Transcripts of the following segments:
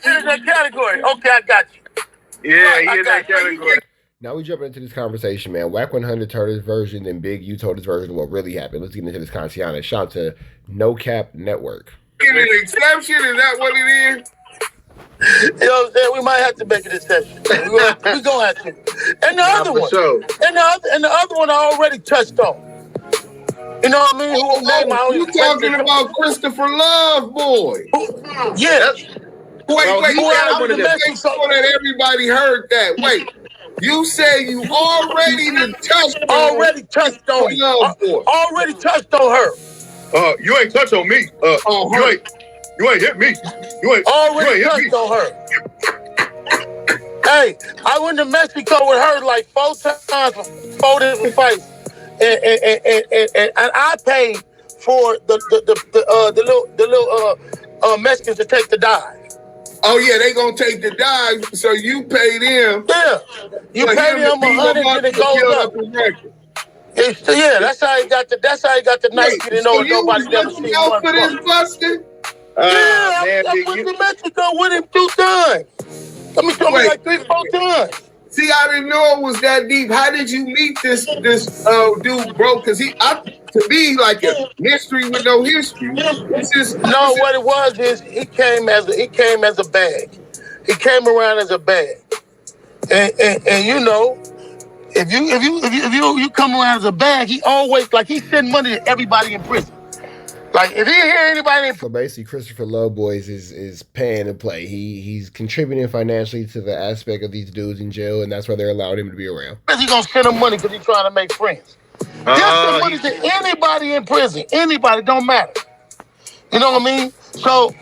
fit in that category. Okay, I got you. Yeah, he in that category. Now we jump into this conversation, man. WACK100 told his version, then Big U told his version of what really happened. Let's get into this Consciana. Shout out to No Cap Network. An exception? Is that what it is? You know what I'm saying? We might have to make an exception. We're gonna have to. And the other one, and the other one I already touched on. You know what I mean? You talking about Christopher Loveboy? Yeah. Wait, that everybody heard that. Wait, you say you already touched on her. Already touched on her. You ain't touched on me. You ain't hit me. You ain't touched on her. Hey, I went to Mexico with her like 4 times for 4 different fights, and I paid for the little Mexicans to take the dive. Oh yeah, they gonna take the dive, so you pay them. Yeah, you pay them $100 and it goes up. Yeah, that's how he got the. That's how he got the night. You know, nobody never seen one. For this busting? I went to Mexico with him 2 times. Let me tell you like 3-4 times. See, I didn't know it was that deep. How did you meet this dude, bro? Because to be like a mystery with no history. What it was is he came as a bag. He came around as a bag, and you know, if you come around as a bag, he always he send money to everybody in prison. Like if you hear anybody, so basically, Christopher Loveboy is paying to play. He's contributing financially to the aspect of these dudes in jail, and that's why they're allowing him to be around. He's gonna send him money because he's trying to make friends. He'll send money to anybody in prison. Anybody, don't matter. You know what I mean? So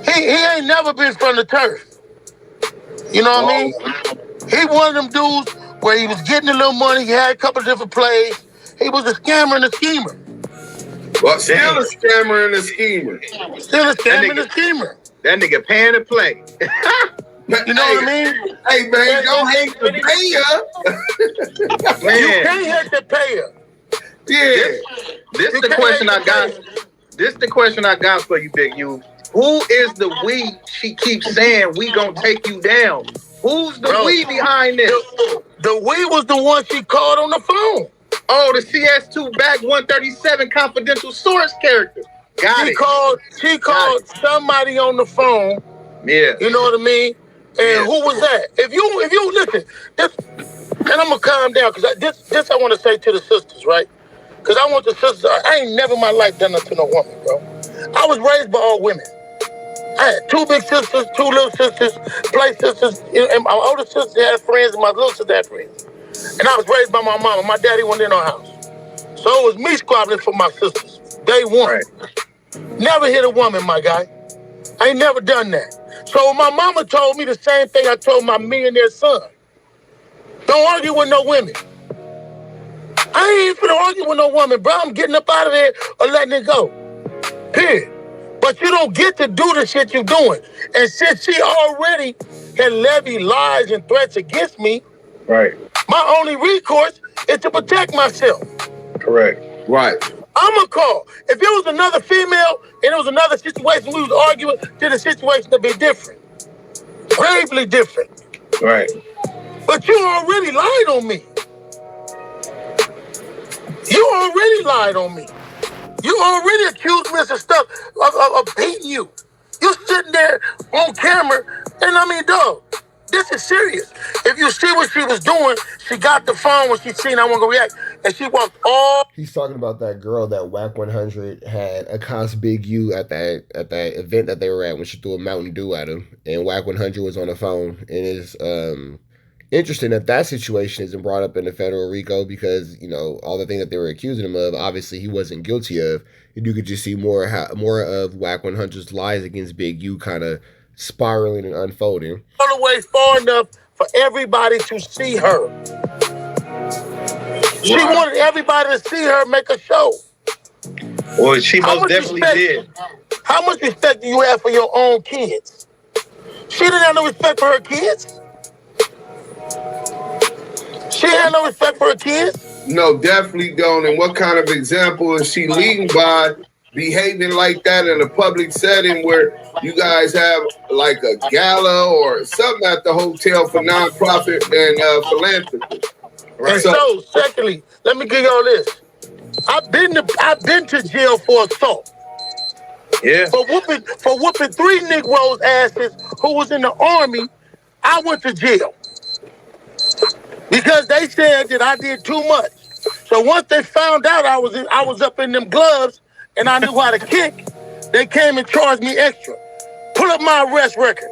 he ain't never been from the turf. You know what I mean? He one of them dudes where he was getting a little money. He had a couple of different plays. He was a scammer and a schemer. Well, still a scammer and a schemer. Still a scammer and a schemer. That nigga paying to play. You know what I mean? Hey, man, don't hate the payer. Man. You can't hate the payer. Yeah. This the question I got. This the question I got for you, Big U. Who is the we she keeps saying we gonna take you down? Who's the we behind this? The we was the one she called on the phone. Oh, the CS2 back 137 confidential source character. She called somebody on the phone. Yeah. You know what I mean? And who was that? If you listen, and I'm gonna calm down because this I want to say to the sisters, right? Because I want the sisters. I ain't never in my life done that to no woman, bro. I was raised by all women. I had 2 big sisters, 2 little sisters, play sisters, and my older sister had friends, and my little sister had friends. And I was raised by my mama. My daddy wasn't in our house. So it was me squabbling for my sisters. Day one. Right. Never hit a woman, my guy. I ain't never done that. So my mama told me the same thing I told my millionaire son. Don't argue with no women. I ain't even finna argue with no woman, bro. I'm getting up out of there or letting it go. Period. But you don't get to do the shit you're doing. And since she already had levied lies and threats against me, right, my only recourse is to protect myself. Correct. Right. I'm a call. If it was another female and it was another situation we was arguing, then the situation would be different. Gravely different. Right. But you already lied on me. You already lied on me. You already accused me of some stuff of beating you. You sitting there on camera, and I mean, dog, this is serious. If you see what she was doing, she got the phone when she seen I wasn't gonna react, and she walked all. He's talking about that girl that WACK100 had accost Big U at that event that they were at when she threw a Mountain Dew at him, and WACK100 was on the phone. And it's interesting that situation isn't brought up in the federal RICO because, you know, all the things that they were accusing him of, obviously he wasn't guilty of. And you could just see more of WACK100's lies against Big U kind of spiraling and unfolding. All the way far enough for everybody to see her. She wanted everybody to see her make a show. Well, she most definitely did. How much respect do you have for your own kids? She didn't have no respect for her kids. She had no respect for her kids? No, definitely don't. And what kind of example is she leading by behaving like that in a public setting where you guys have like a gala or something at the hotel for nonprofit and philanthropy? Right. And so, secondly, let me give y'all this. I've been to jail for assault. Yeah. For whooping 3 Negroes' asses who was in the army. I went to jail because they said that I did too much. So once they found out I was up in them gloves and I knew how to kick, they came and charged me extra. Pull up my arrest record.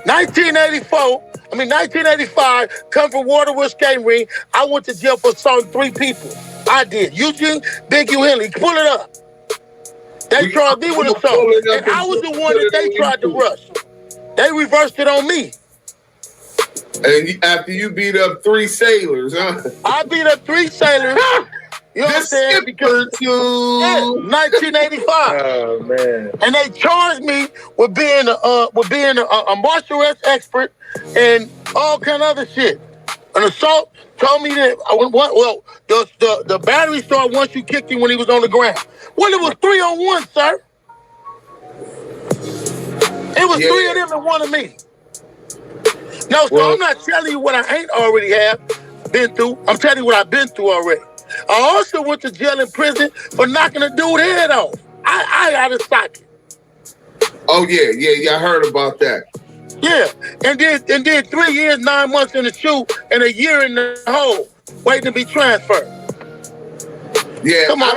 1985, come from Waterwood skating ring. I went to jail for assaulting 3 people. I did. Eugene, Big U Henley, pull it up. They charged me with assault. And I was the one that they tried to rush. They reversed it on me. And after you beat up 3 sailors, huh? I beat up 3 sailors. You know what I'm saying? Because 1985. Oh man! And they charged me with being a martial arts expert and all kind of other shit. An assault told me that the battery started once you kicked him when he was on the ground. Well, it was 3-on-1, sir. It was 3 of them and 1 of me. No, so I'm not telling you what I ain't already been through. I'm telling you what I've been through already. I also went to jail and prison for knocking a dude's head off. I out of socket. Oh yeah, I heard about that. Yeah, and did 3 years, 9 months in the shoe, and a year in the hole, waiting to be transferred. Yeah, I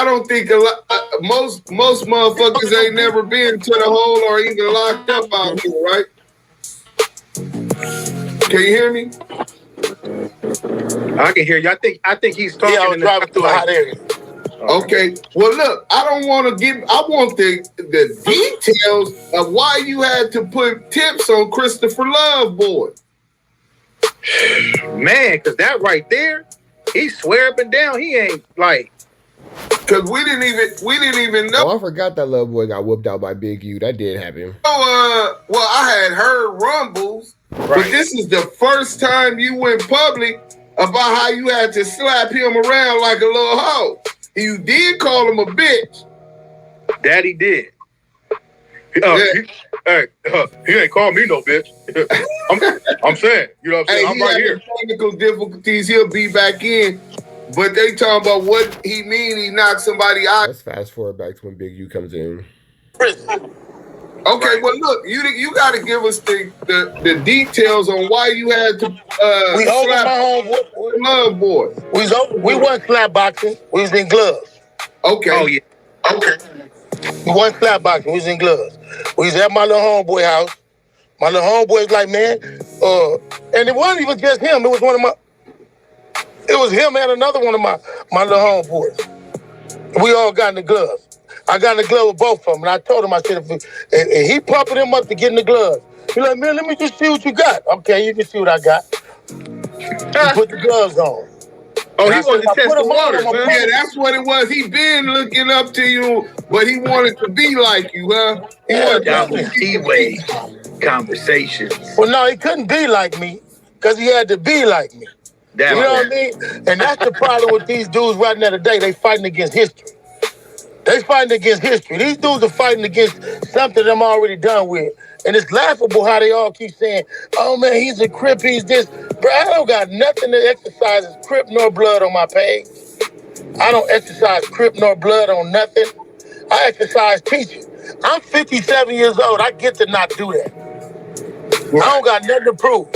don't think a lot, most motherfuckers ain't never been to the hole or even locked up out here, right? Can you hear me? I can hear you. I think he's talking. Yeah, I was driving through a hot area. Okay. Well, look, I want the details of why you had to put tips on Christopher Loveboy. Man, because that right there, he swear up and down he ain't like. Because we didn't even know. Oh, I forgot that Loveboy got whooped out by Big U. That did happen. Oh, well, I had heard rumbles, but this is the first time you went public about how you had to slap him around like a little hoe. You did call him a bitch. Daddy did. He ain't called me no bitch. I'm saying, you know what I'm saying? I'm right here. Technical difficulties, he'll be back in. But they talking about what he mean he knocked somebody out. Let's fast forward back to when Big U comes in. Okay, well look, you got to give us the details on why you had to we slap my Loveboy. We wasn't slap boxing. We was in gloves. Okay. Oh yeah. Okay. We wasn't slap boxing. We was in gloves. We was at my little homeboy house. My little homeboy was like, man, and it wasn't even just him. It was him and another one of my little homeboys. We all got in the gloves. I got in the glove with both of them, and I told him, I said, and he pumping him up to get in the gloves. He's like, man, let me just see what you got. Okay, you can see what I got. He put the gloves on. Oh, he wanted to test the waters. Yeah, that's what it was. He been looking up to you, but he wanted to be like you, huh? That was T-Way conversations. Well, no, he couldn't be like me because he had to be like me. You know what I mean? And that's the problem with these dudes right now today. They fighting against history. They fighting against history. These dudes are fighting against something I'm already done with. And it's laughable how they all keep saying, oh, man, he's a Crip, he's this. Bro, I don't got nothing that exercises Crip nor blood on my page. I don't exercise Crip nor blood on nothing. I exercise teaching. I'm 57 years old. I get to not do that. Right. I don't got nothing to prove.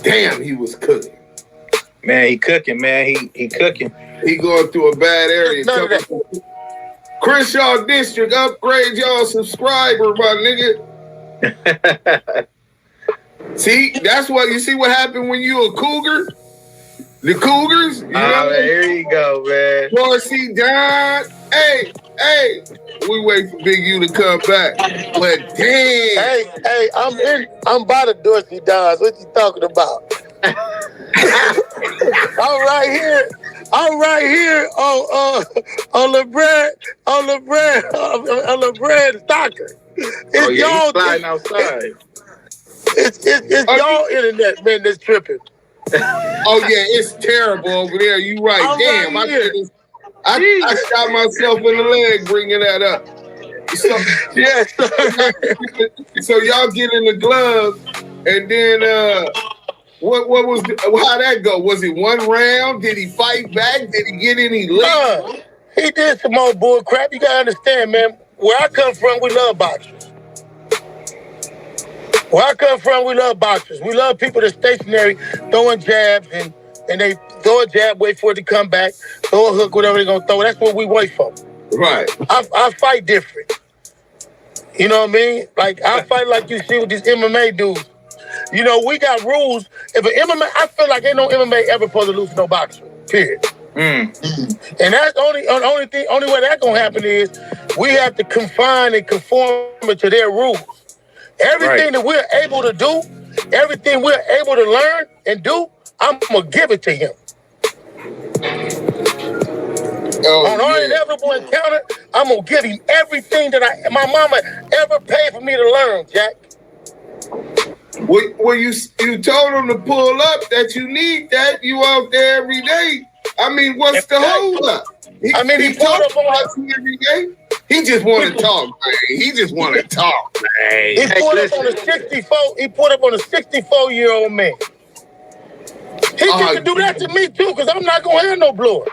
Damn, he was cooking. Man, he cooking, man. He cooking. He going through a bad area. Crenshaw District, upgrade y'all subscriber, my nigga. See, that's what you see what happened when you a cougar? The Cougars? You know? There you go, man. Dorsey Don. Hey, we wait for Big U to come back. But damn. Hey, I'm by the Dorsey Dons. What you talking about? I'm right here on LeBron Stalker. It's y'all sliding outside. It's y'all internet, man, that's tripping. Oh yeah, it's terrible over there. You right. Damn, I shot myself in the leg bringing that up. So, Yes. so y'all get in the gloves, and then what was how that go? Was it one round? Did he fight back? Did he get any licks? He did some more bull crap. You gotta understand, man. Where I come from, we love boxers. Where I come from, we love boxers. We love people that's stationary, throwing jabs, and they throw a jab, wait for it to come back, throw a hook, whatever they're gonna throw. That's what we wait for. Right. I fight different. You know what I mean? Like, I fight like you see with these MMA dudes. You know, we got rules. If an MMA, I feel like ain't no MMA ever supposed to lose no boxer. Period. And that's only way that's gonna happen is we have to confine and conform it to their rules. Everything that we're able to do, everything we're able to learn and do, I'm gonna give it to him. On our inevitable encounter, I'm gonna give him everything that my mama ever paid for me to learn, Jack. Well, you told him to pull up that you need that. You out there every day. I mean, what's the hold up? He pulled up on us every day. He just want to talk, man. He just want to talk, man. He pulled up on a 64. He pulled up on a 64-year-old man. He can do that to me too, because I'm not gonna have no blower.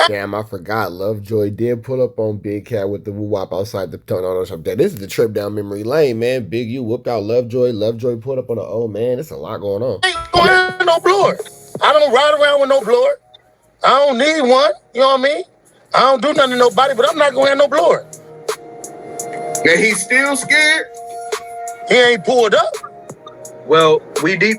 Damn, I forgot. Lovejoy did pull up on Big Cat with the woo-wop outside the tunnel. This is the trip down memory lane, man. Big U whooped out Lovejoy. Lovejoy pulled up on the old man. There's a lot going on. I ain't gonna have no blower. I don't ride around with no blower. I don't need one. You know what I mean? I don't do nothing to nobody, but I'm not gonna have no blower. And he's still scared? He ain't pulled up. Well, we do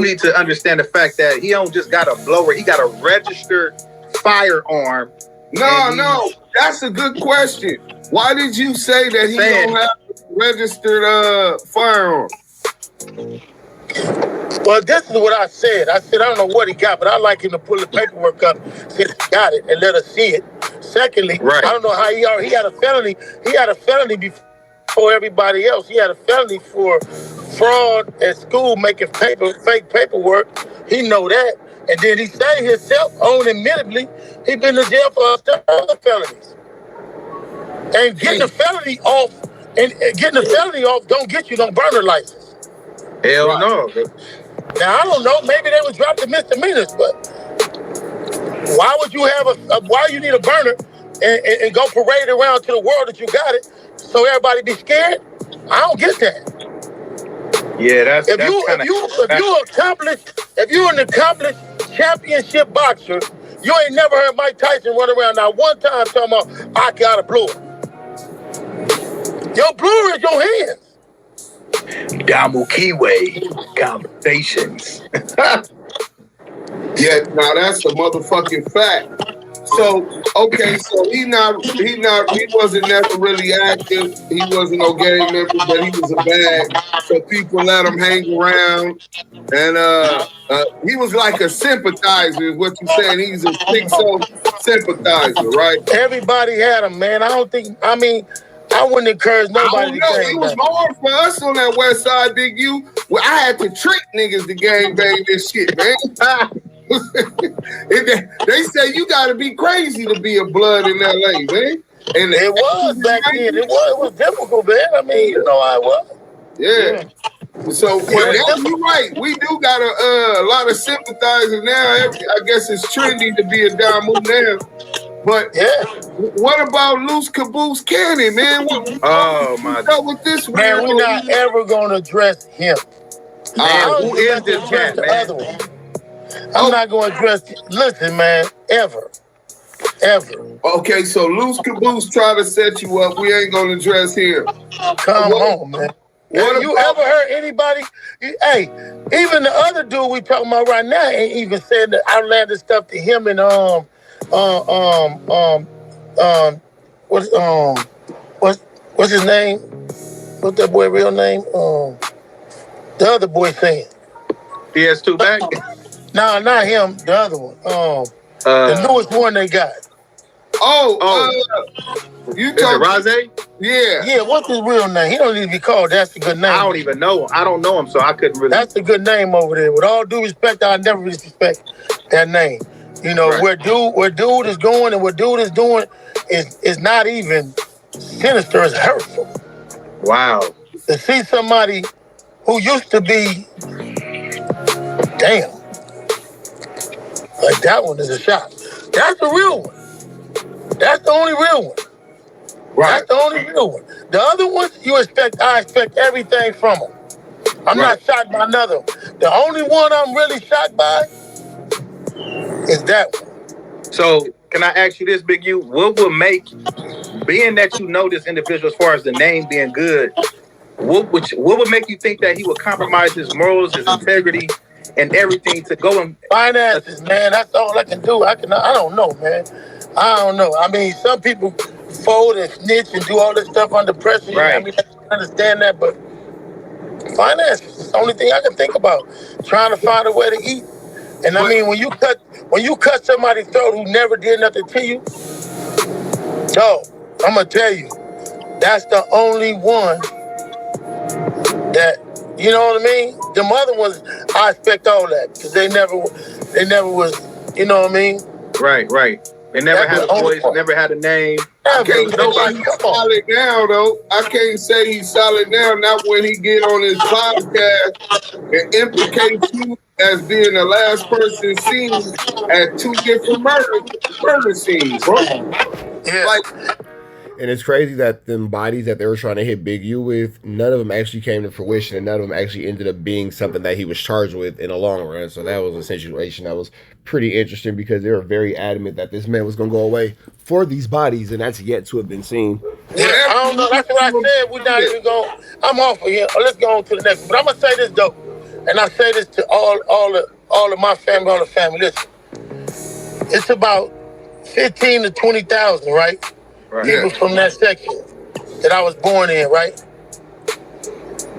need to understand the fact that he don't just got a blower. He got a registered firearm. No, that's a good question. Why did you say that he don't have a registered firearm? Well, this is what I said. I said, I don't know what he got, but I'd like him to pull the paperwork up since he got it and let us see it. Secondly, I don't know how he had a felony. He had a felony before everybody else. He had a felony for fraud at school, making fake paperwork. He know that. And then he said himself, admittedly, he been to jail for other felonies. And getting the felony off, don't get you no burner license. Hell no. Now, I don't know. Maybe they would drop the misdemeanors, but why would you have why you need a burner and go parade around to the world that you got it so everybody be scared? I don't get that. Yeah, if you're an accomplished championship boxer, you ain't never heard Mike Tyson run around now one time talking about, I got a blower. Your blower is your hands. Damu Kiwi confrontations. Yeah, now that's a motherfucking fact. So okay, so he wasn't never really active. He wasn't no gang member, but he was a bag. So people let him hang around, and he was like a sympathizer. Is what you saying? He's a big soul sympathizer, right? Everybody had him, man. I wouldn't encourage nobody to gang it was hard for us on that west side, Big U. Well, I had to trick niggas to gang bang this shit, man. They say you got to be crazy to be a blood in LA, man. And it was back then. It was difficult, man. I mean, you know how it was. Yeah. So, but now you're right. We do got a lot of sympathizers now. I guess it's trendy to be a Damu now. But what about Loose Caboose Cannon, man? What with this man? We're not ever gonna address him. Who is this cat, man? I'm not gonna address. Listen, man, ever. Okay, so Loose Caboose try to set you up. We ain't gonna address him. Come on, man. Have you ever heard anybody? Hey, even the other dude we talking about right now ain't even said the outlandish stuff to him and what's his name? What's that boy real name? The other boy saying. PS2 back? Nah, not him. The other one. The newest one they got. You talking Rosé? Yeah. Yeah, what's his real name? He don't need to be called. That's a good name. I don't even know. I don't know him, so I couldn't really. That's a good name over there. With all due respect, I never respect that name. You know, where dude is going and what dude is doing is not even sinister, it's hurtful. Wow. To see somebody who used to be, damn, like that one is a shock. That's the real one. That's the only real one. Right. That's the only real one. The other ones, I expect everything from them. I'm not shocked by another one. The only one I'm really shocked by is that one. So, can I ask you this, Big U? What would make, being that you know this individual as far as the name being good, what would make you think that he would compromise his morals, his integrity, and everything to go and... Finances, man. That's all I can do. I don't know, man. I don't know. I mean, some people fold and snitch and do all this stuff under pressure. Right. I mean, I understand that, but finances is the only thing I can think about. Trying to find a way to eat. And I mean, when you cut somebody's throat who never did nothing to you, dog, I'm gonna tell you, that's the only one that, you know what I mean? Them other ones, I expect all that because they never was, you know what I mean? Right. They never had a voice, never had a name. I can't say he's solid now, though. I can't say he's solid now. Not when he get on his podcast and implicate you as being the last person seen at 2 different murder scenes, bro. Yeah. Like, and it's crazy that them bodies that they were trying to hit Big U with, none of them actually came to fruition, and none of them actually ended up being something that he was charged with in the long run. So that was a situation that was pretty interesting because they were very adamant that this man was going to go away for these bodies, and that's yet to have been seen. Yeah, I don't know. That's what I said. We're not even going. I'm off of here. Let's go on to the next one. But I'm gonna say this though, and I say this to all of my family, all the family. Listen, it's about 15 to 20,000, right? People from that section that I was born in, right?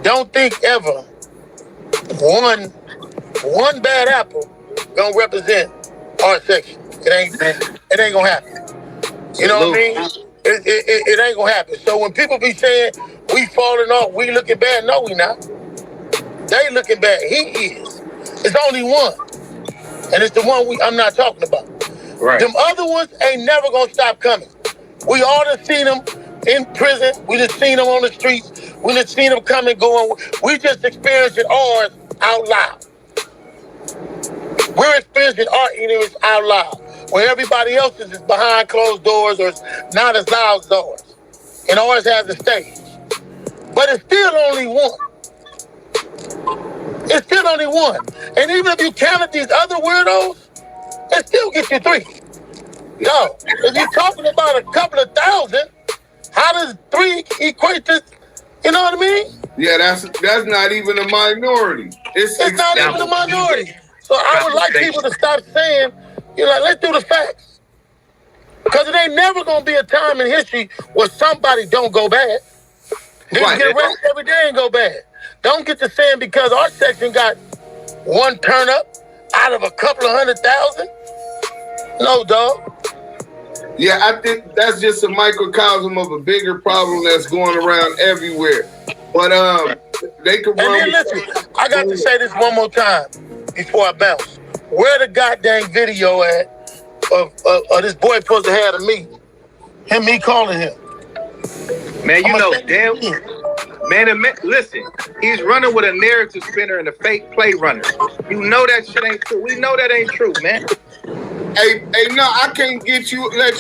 Don't think ever one bad apple gonna represent our section. It ain't gonna happen. You know what I mean? It ain't gonna happen. So when people be saying we falling off, we looking bad, no, we not. They looking bad. He is. It's only one, and it's the one I'm not talking about. Right. Them other ones ain't never gonna stop coming. We all done seen them in prison. We just seen them on the streets. We just seen them coming, going. We just experiencing ours out loud. We're experiencing our ignorance out loud, where everybody else's is behind closed doors or it's not as loud as ours. And ours has a stage. But it's still only one. It's still only one. And even if you counted these other weirdos, it still gets you 3. Yo, if you're talking about a couple of thousand, how does 3 equate to, you know what I mean? Yeah, that's not even a minority. It's not even a minority. So I would like people to stop saying, you know, let's do the facts. Because it ain't never going to be a time in history where somebody don't go bad. Niggas get arrested every day and go bad. Don't get to saying because our section got one turn up out of a couple of 100,000. No, dog. Yeah, I think that's just a microcosm of a bigger problem that's going around everywhere. But they could run. And then listen, I got to say this one more time before I bounce. Where the goddamn video at of this boy supposed to have a meeting? Me calling him. Man, you know damn. Man, listen, he's running with a narrative spinner and a fake play runner. You know that shit ain't true. We know that ain't true, man. Hey, no, I can't let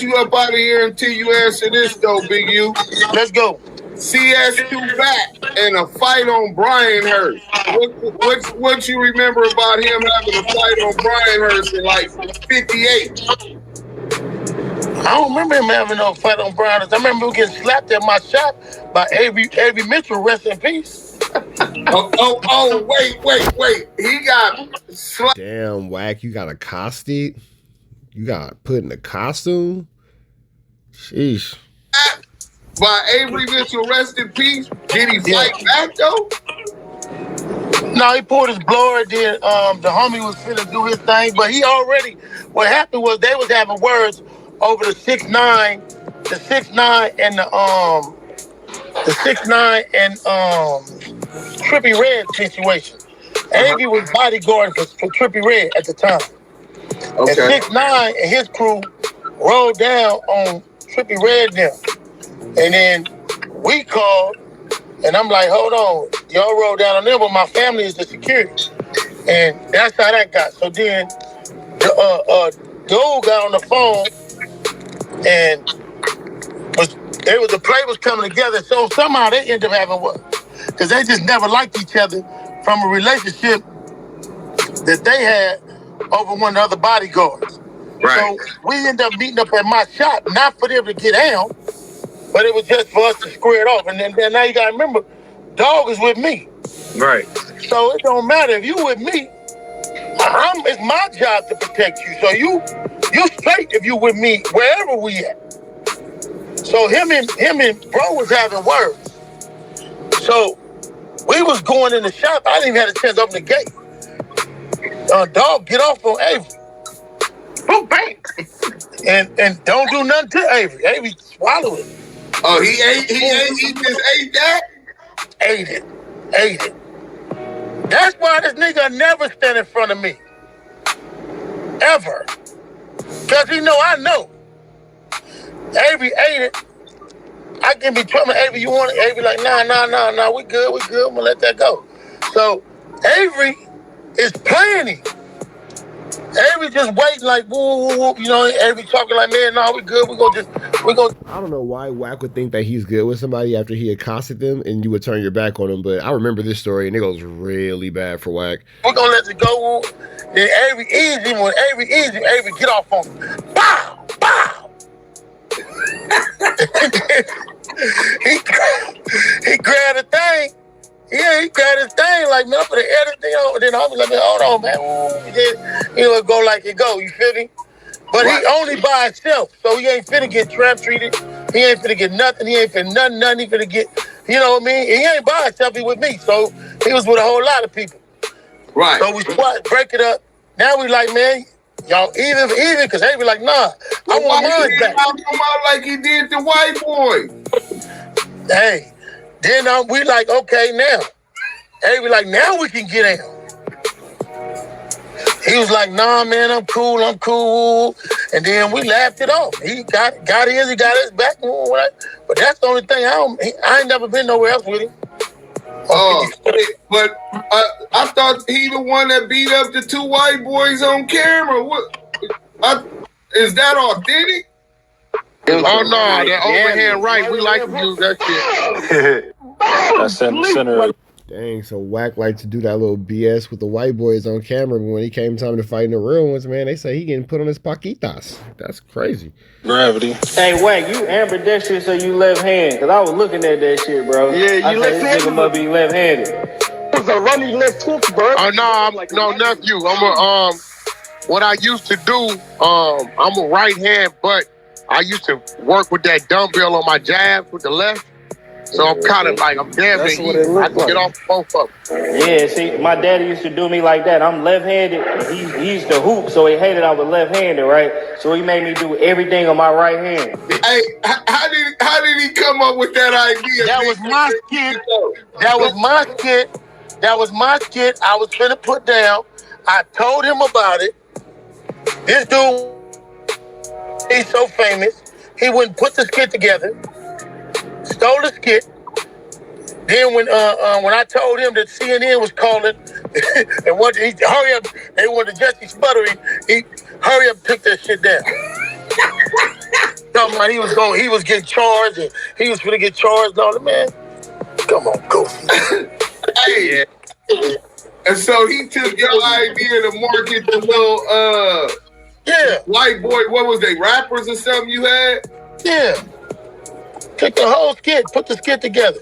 you up out of here until you answer this, though, Big U. Let's go. CS2 back and a fight on Brian Hurst. What you remember about him having a fight on Brian Hurst in like 58? I don't remember him having no fight on Brian Hurst. I remember him getting slapped at my shop by Avery Mitchell, rest in peace. Wait. He got slapped. Damn, Wack, you got accosted? You got put in a costume? Sheesh. By Avery Mitchell, rest in peace. Did he fight back though? No, he pulled his blower. Then the homie was finna do his thing, but he already. What happened was they was having words over the 6'9", the 6'9" and the 6'9" and Trippy Red situation. Avery was bodyguarding for Trippy Red at the time. And 6'9" and his crew rolled down on Trippy Red now. And then we called, and I'm like, hold on, y'all rolled down on them, but my family is the security. And that's how that got. So then the dude got on the phone, and the play was coming together. So somehow they ended up having what? Because they just never liked each other from a relationship that they had over one of the other bodyguards. Right. So we ended up meeting up at my shop, not for them to get down, but it was just for us to square it off. And then now you gotta remember, dog is with me. Right. So it don't matter if you with me. It's my job to protect you. So you straight if you with me wherever we at. So him and bro was having words. So we was going in the shop. I didn't even have a chance to open the gate. Dog, get off on Avery. Boom, bang. And don't do nothing to Avery. Avery swallow it. Oh, he just ate that? Ate it. That's why this nigga never stand in front of me. Ever. Because he know I know. Avery ate it. I can be trouble. Avery, you want it? Avery like, nah, we good. I'm gonna let that go. So Avery is playing him. Avery just waiting like, woo, you know, Avery talking like, man, no, we good. We gonna. I don't know why Wack would think that he's good with somebody after he accosted them and you would turn your back on him, but I remember this story and it goes really bad for Wack. We're gonna let it go. Then Avery easy, when Avery easy, Avery get off on him. Bow! he grabbed the thing. Yeah, he grabbed his thing like, man, I'm gonna edit thing on. Then I was like, hold on, man. It go like it go, you feel me? But he only by himself, so he ain't finna get trap treated. He ain't finna get nothing. He ain't finna nothing. He finna get, you know what I mean? He ain't by himself, he with me. So he was with a whole lot of people. Right. So we break it up. Now we like, man, y'all even, because they be like, nah, I want mine back. Come out like he did the white boy. Hey, then we like, okay, now. Hey, we like, now we can get out. He was like, nah, man, I'm cool. And then we laughed it off. He got his, he got his back. But that's the only thing, I ain't never been nowhere else with him. But I thought he the one that beat up the two white boys on camera. Is that authentic? Oh, no, that overhand right. We like to use that shit. That's center. Dang, so Wack liked to do that little BS with the white boys on camera, but when he came time to fight in the real ones, man, they say he getting put on his paquitas. That's crazy. Gravity. Hey, Wack, you ambidextrous or you left hand? Because I was looking at that shit, bro. Yeah, you left handed. This nigga must be left handed. It's a running left hook, bro. Oh, no, no, nephew. What I used to do, I'm a right hand, but I used to work with that dumbbell on my jab with the left. So I'm kind of like, I'm damn near easy. I can get off both of them. Yeah, see, my daddy used to do me like that. I'm left-handed. He used to hoop, so he hated I was left-handed, right? So he made me do everything on my right hand. Hey, how did he come up with that idea? That was my skit. That was my skit. I was finna put down. I told him about it. This dude, he's so famous. He wouldn't put the skit together. Stole the skit. Then when I told him that CNN was calling and wanted he hurry up, they wanted Jesse Sputtering, he hurry up, took that shit down. Talking about he was getting charged and he was gonna get charged. All the man, come on, go. Hey, and so he took your idea to market the little white boy. What was they, rappers or something you had? Yeah. Take the whole skit, put the skit together.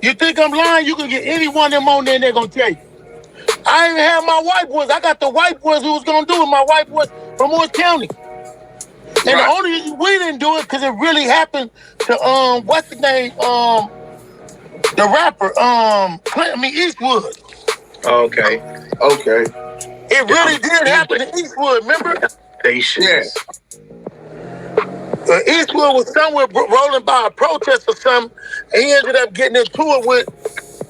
You think I'm lying? You can get any one of them on there and they're going to tell you. I even have my white boys. I got the white boys who was going to do it, my white boys from Orange County. And the only reason we didn't do it because it really happened to, what's his name? The rapper, Eastwood. Okay. It really did happen to Eastwood, remember? Patience. Yeah. Eastwood was somewhere rolling by a protest or something, and he ended up getting into it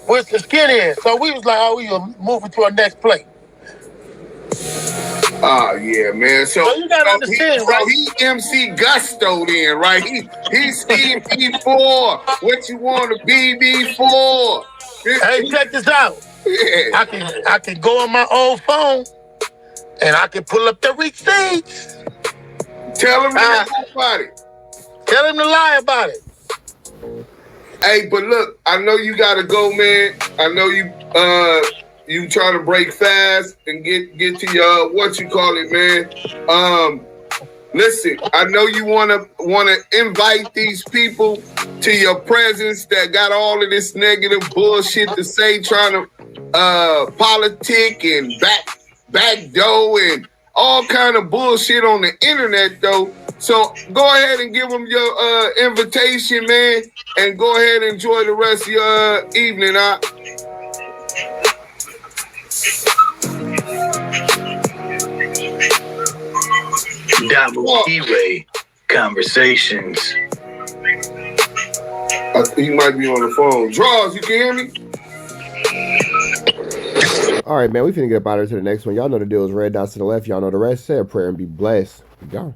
with the skinheads. So we was like, oh, we are moving to our next play. Oh yeah, man. So you gotta understand, right? He MC Gusto then, right? He's Steve B4. What you want to be for? Hey, check this out. Yeah. I can go on my old phone and I can pull up the receipts. Tell him to lie about it. Tell him to lie about it. Hey, but look, I know you gotta go, man. I know you trying to break fast and get to your what you call it, man. Listen, I know you wanna invite these people to your presence that got all of this negative bullshit to say, trying to politic and backdoor and all kind of bullshit on the internet though. So go ahead and give them your invitation, man, and go ahead and enjoy the rest of your evening. Double E-Ray conversations. I think he might be on the phone. Draws, you can hear me? All right, man, we finna get up out of here to the next one. Y'all know the deal is red dots to the left. Y'all know the rest. Say a prayer and be blessed. Be gone.